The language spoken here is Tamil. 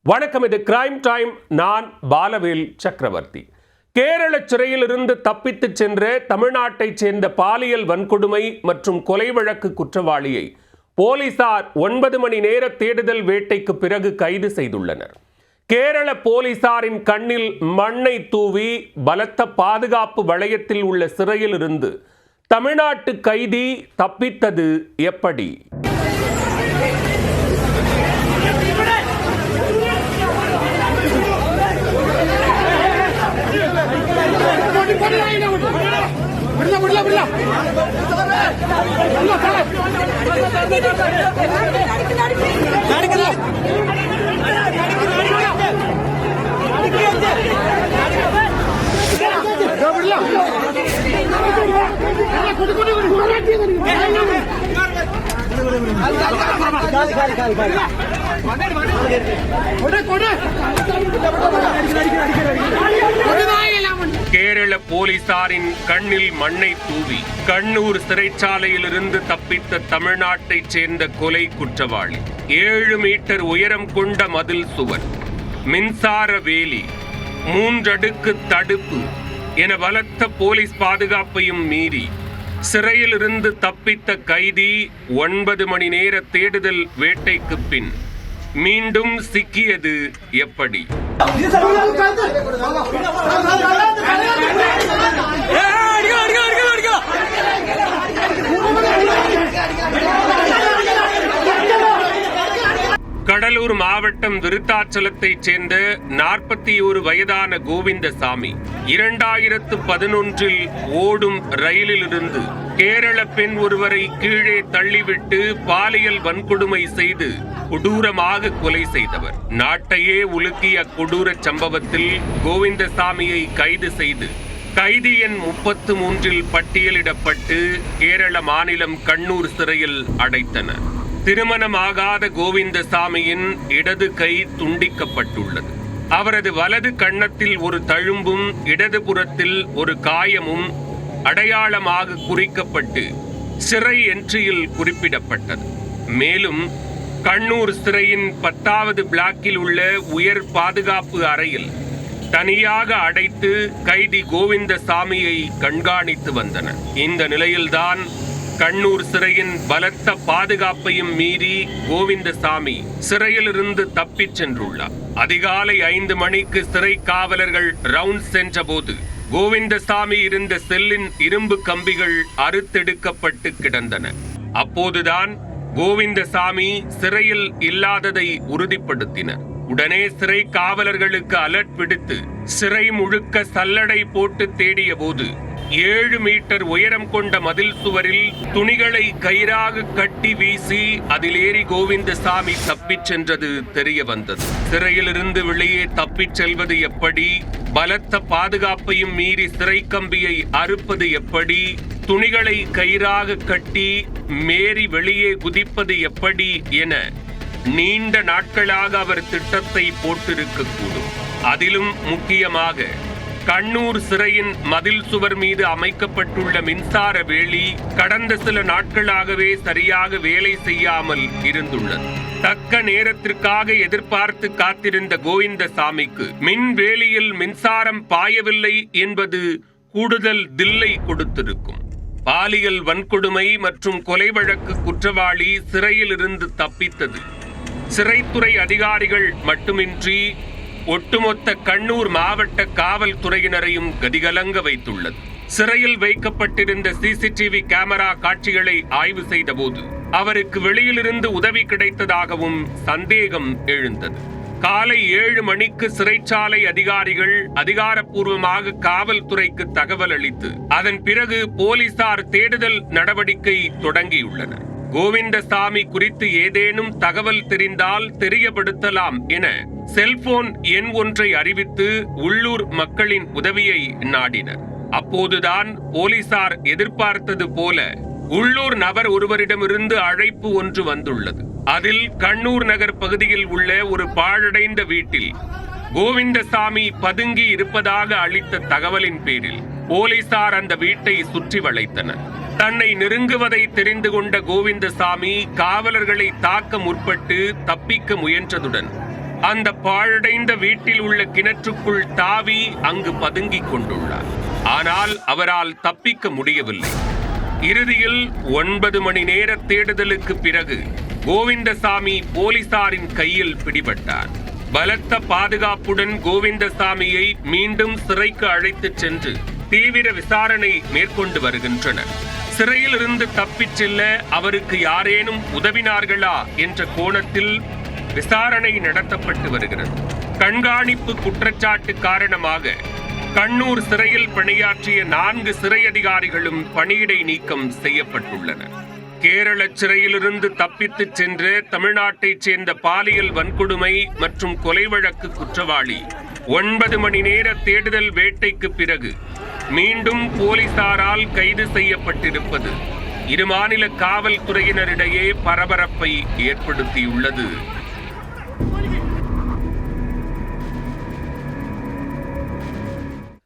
வணக்கம், இது கிரைம் டைம். நான் பாலவேல் சக்கரவர்த்தி. கேரள சிறையிலிருந்து தப்பித்து சென்ற தமிழ்நாட்டைச் சேர்ந்த பாலியல் வன்கொடுமை மற்றும் கொலை வழக்கு குற்றவாளியை போலீசார் 9 மணி நேர தேடுதல் வேட்டைக்கு பிறகு கைது செய்துள்ளனர். கேரள போலீசாரின் கண்ணில் மண்ணை தூவி பலத்த பாதுகாப்பு வளையத்தில் உள்ள சிறையிலிருந்து தமிழ்நாட்டு கைதி தப்பித்தது எப்படி? கேரள போலீசாரின் கண்ணில் மண்ணை தூவி கண்ணூர் சிறைச்சாலையிலிருந்து தப்பித்த தமிழ்நாட்டைச் சேர்ந்த கொலை குற்றவாளி. 7 மீட்டர் உயரம் கொண்ட மதில் சுவர், மின்சார வேலி, 3 அடுக்கு தடுப்பு என பலத்த போலீஸ் பாதுகாப்பையும் மீறி சிறையிலிருந்து தப்பித்த கைதி 9 மணி நேர தேடுதல் வேட்டைக்கு பின் மீண்டும் சிக்கியது எப்படி? கடலூர் மாவட்டம் விருத்தாச்சலத்தைச் சேர்ந்த 41 வயதான கோவிந்தசாமி 2011 ஓடும் ரயிலிலிருந்து கேரள பெண் ஒருவரை கீழே தள்ளிவிட்டு பாலியல் வன்கொடுமை செய்து கொடூரமாக கொலை செய்தவர். நாட்டையே உலுக்கிய கொடூர சம்பவத்தில் கோவிந்தசாமியை கைது செய்து கைதி எண் 33 பட்டியலிடப்பட்டு கேரள மாநிலம் கண்ணூர் சிறையில் அடைத்தனர். திருமணமாகாத கோவிந்தசாமியின் இடது கை துண்டிக்கப்பட்டுள்ளது. அவரது வலது கன்னத்தில் ஒரு தழும்பும் இடதுபுறத்தில் ஒரு காயமும் அடையாளமாக குறிக்கப்பட்டு சிறை என்ட்ரியில் குறிப்பிடப்பட்டது. மேலும் கண்ணூர் சிறையின் 10வது பிளாக்கில் உள்ள உயர் பாதுகாப்பு அறையில் தனியாக அடைத்து கைதி கோவிந்தசாமியை கண்காணித்து வந்தனர். இந்த நிலையில்தான் கண்ணூர் சிறையின் பலத்த பாதுகாப்பையும் மீறி கோவிந்தசாமி சிறையிலிருந்து தப்பிச் சென்றுள்ளார். அதிகாலை 5 மணிக்கு சிறை காவலர்கள் ரவுண்ட் சென்றபோது கோவிந்தசாமி இருந்த செல்லின் இரும்பு கம்பிகள் அறுத்தெடுக்கப்பட்டு கிடந்தன. அப்போதுதான் கோவிந்தசாமி சிறையில் இல்லாததை உறுதிப்படுத்தினர். உடனே சிறை காவலர்களுக்கு அலர்ட் விடுத்து சிறை முழுக்க சல்லடை போட்டு தேடிய போது 7 மீட்டர் உயரம் கொண்ட மதில் சுவரில் துணிகளை கயிறாக கட்டி வீசி அதில் ஏறி கோவிந்தசாமி தப்பிச் சென்றது தெரிய வந்தது. சிறையிலிருந்து வெளியே தப்பிச் செல்வது எப்படி? பலத்த பாதுகாப்பையும் மீறி சிறை கம்பியை அறுப்பது எப்படி? துணிகளை கயிறாக கட்டி மேறி வெளியே குதிப்பது எப்படி என நீண்ட நாட்களாக அவர் திட்டத்தை போட்டிருக்கக்கூடும். அதிலும் முக்கியமாக கண்ணூர் சிறையின் மதில் சுவர் மீது அமைக்கப்பட்டுள்ள மின்சார வேலி கடந்த சில நாட்களாகவே சரியாக வேலை செய்யாமல் இருந்துள்ளது. தக்க நேரத்திற்காக எதிர்பார்த்து காத்திருந்த கோவிந்தசாமிக்கு மின் வேலியில் மின்சாரம் பாயவில்லை என்பது கூடுதல் தில்லை கொடுத்திருக்கும். பாலியல் வன்கொடுமை மற்றும் கொலை வழக்கு குற்றவாளி சிறையில் இருந்து தப்பித்தது சிறைத்துறை அதிகாரிகள் மட்டுமின்றி ஒட்டுமொத்த கண்ணூர் மாவட்ட காவல்துறையினரையும் கதிகலங்க வைத்துள்ளது. சிறையில் வைக்கப்பட்டிருந்த சிசிடிவி கேமரா காட்சிகளை ஆய்வு செய்த போது அவருக்கு வெளியிலிருந்து உதவி கிடைத்ததாகவும் சந்தேகம் எழுந்தது. காலை 7 மணிக்கு சிறைச்சாலை அதிகாரிகள் அதிகாரப்பூர்வமாக காவல்துறைக்கு தகவல் அளித்து அதன் பிறகு போலீசார் தேடுதல் நடவடிக்கை தொடங்கியுள்ளனர். கோவிந்தசாமி குறித்து ஏதேனும் தகவல் தெரிந்தால் தெரியப்படுத்தலாம் என செல்போன் எண் ஒன்றை அறிவித்து உள்ளூர் மக்களின் உதவியை நாடினர். அப்போதுதான் போலீசார் எதிர்பார்த்தது போல உள்ளூர் நபர் ஒருவரிடமிருந்து அழைப்பு ஒன்று வந்துள்ளது. அதில் கண்ணூர் நகர் பகுதியில் உள்ள ஒரு பாழடைந்த வீட்டில் கோவிந்தசாமி பதுங்கி இருப்பதாக அளித்த தகவலின் பேரில் போலீசார் அந்த வீட்டை சுற்றி வளைத்தனர். தன்னை நெருங்குவதை தெரிந்து கொண்ட கோவிந்தசாமி காவலர்களை தாக்க முற்பட்டு தப்பிக்க முயன்றதுடன் அந்த பாழடைந்த வீட்டில் உள்ள கிணற்றுக்குள் தாவி அங்கு பதுங்கிக் கொண்டுள்ளார். ஆனால் அவரால் தப்பிக்க முடியவில்லை. இறுதியில் 9 மணி நேர தேடுதலுக்கு பிறகு கோவிந்தசாமி போலீசாரின் கையில் பிடிபட்டார். பலத்த பாதுகாப்புடன் கோவிந்தசாமியை மீண்டும் சிறைக்கு அழைத்துச் சென்று தீவிர விசாரணை மேற்கொண்டு வருகின்றனர். சிறையில் இருந்து தப்பிச் செல்ல அவருக்கு யாரேனும் உதவினார்களா என்ற கோணத்தில் விசாரணை நடத்தப்பட்டு வருகிறது. கண்காணிப்பு குற்றச்சாட்டு காரணமாக கண்ணூர் சிறையில் பணியாற்றிய 4 சிறை அதிகாரிகளும் பணியிடை நீக்கம் செய்யப்பட்டுள்ளனர். கேரள சிறையிலிருந்து தப்பித்துச் சென்ற தமிழ்நாட்டைச் சேர்ந்த பாலியல் வன்கொடுமை மற்றும் கொலை வழக்கு குற்றவாளி 9 மணி நேர தேடுதல் வேட்டைக்கு பிறகு மீண்டும் போலீசாரால் கைது செய்யப்பட்டிருப்பது இரு மாநில காவல்துறையினரிடையே பரபரப்பை ஏற்படுத்தியுள்ளது.